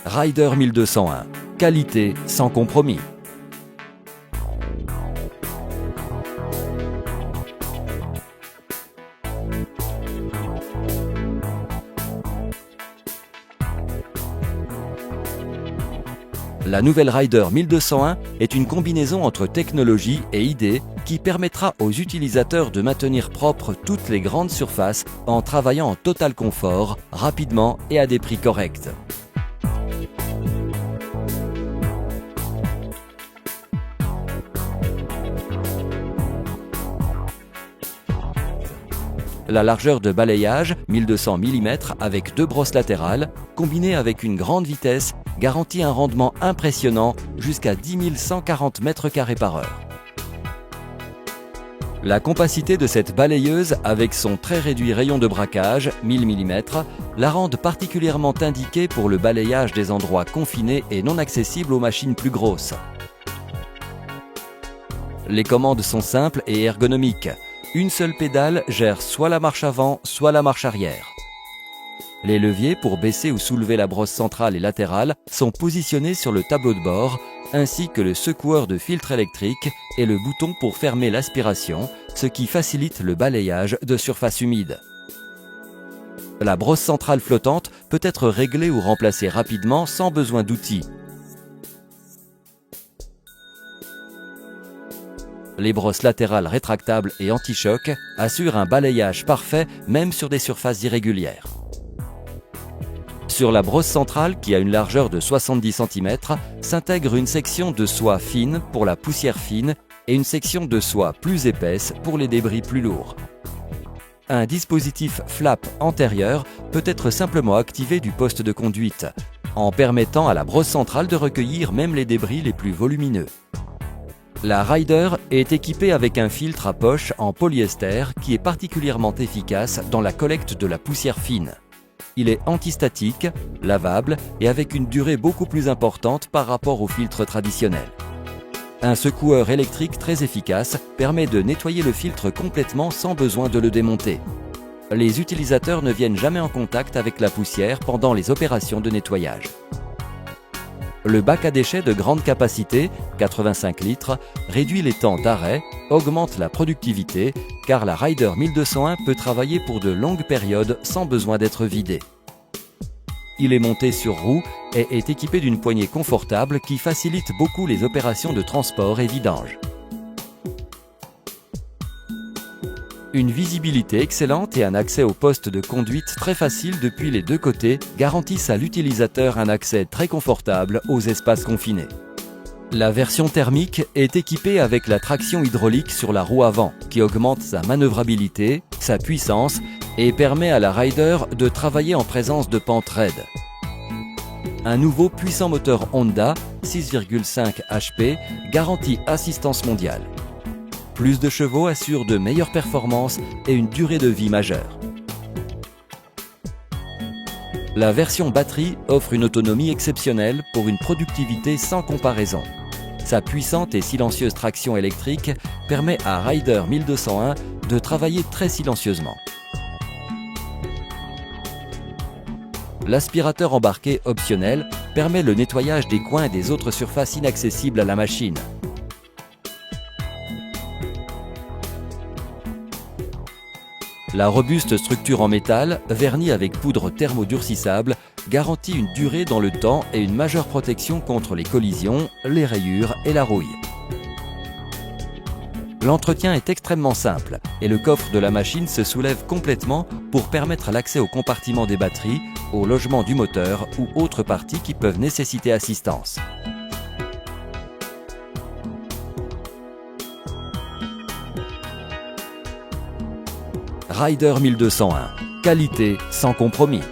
Rider 1201, qualité sans compromis. La nouvelle Rider 1201 est une combinaison entre technologie et idées qui permettra aux utilisateurs de maintenir propres toutes les grandes surfaces en travaillant en total confort, rapidement et à des prix corrects. La largeur de balayage, 1200 mm avec 2 brosses latérales, combinée avec une grande vitesse, garantit un rendement impressionnant jusqu'à 10 140 m² par heure. La compacité de cette balayeuse avec son très réduit rayon de braquage, 1000 mm, la rendent particulièrement indiquée pour le balayage des endroits confinés et non accessibles aux machines plus grosses. Les commandes sont simples et ergonomiques. Une seule pédale gère soit la marche avant, soit la marche arrière. Les leviers pour baisser ou soulever la brosse centrale et latérale sont positionnés sur le tableau de bord, ainsi que le secoueur de filtre électrique et le bouton pour fermer l'aspiration, ce qui facilite le balayage de surfaces humides. La brosse centrale flottante peut être réglée ou remplacée rapidement sans besoin d'outils. Les brosses latérales rétractables et anti-choc assurent un balayage parfait même sur des surfaces irrégulières. Sur la brosse centrale, qui a une largeur de 70 cm, s'intègre une section de soie fine pour la poussière fine et une section de soie plus épaisse pour les débris plus lourds. Un dispositif flap antérieur peut être simplement activé du poste de conduite, en permettant à la brosse centrale de recueillir même les débris les plus volumineux. La Rider est équipée avec un filtre à poche en polyester qui est particulièrement efficace dans la collecte de la poussière fine. Il est antistatique, lavable et avec une durée beaucoup plus importante par rapport au filtre traditionnel. Un secoueur électrique très efficace permet de nettoyer le filtre complètement sans besoin de le démonter. Les utilisateurs ne viennent jamais en contact avec la poussière pendant les opérations de nettoyage. Le bac à déchets de grande capacité, 85 litres, réduit les temps d'arrêt, augmente la productivité, car la Rider 1201 peut travailler pour de longues périodes sans besoin d'être vidé. Il est monté sur roue et est équipé d'une poignée confortable qui facilite beaucoup les opérations de transport et vidange. Une visibilité excellente et un accès au poste de conduite très facile depuis les deux côtés garantissent à l'utilisateur un accès très confortable aux espaces confinés. La version thermique est équipée avec la traction hydraulique sur la roue avant, qui augmente sa manœuvrabilité, sa puissance et permet à la Rider de travailler en présence de pentes raides. Un nouveau puissant moteur Honda, 6,5 HP, garantit assistance mondiale. Plus de chevaux assure de meilleures performances et une durée de vie majeure. La version batterie offre une autonomie exceptionnelle pour une productivité sans comparaison. Sa puissante et silencieuse traction électrique permet à Rider 1201 de travailler très silencieusement. L'aspirateur embarqué optionnel permet le nettoyage des coins et des autres surfaces inaccessibles à la machine. La robuste structure en métal, vernie avec poudre thermodurcissable, garantit une durée dans le temps et une majeure protection contre les collisions, les rayures et la rouille. L'entretien est extrêmement simple et le coffre de la machine se soulève complètement pour permettre l'accès au compartiment des batteries, au logement du moteur ou autres parties qui peuvent nécessiter assistance. Rider 1201, qualité sans compromis.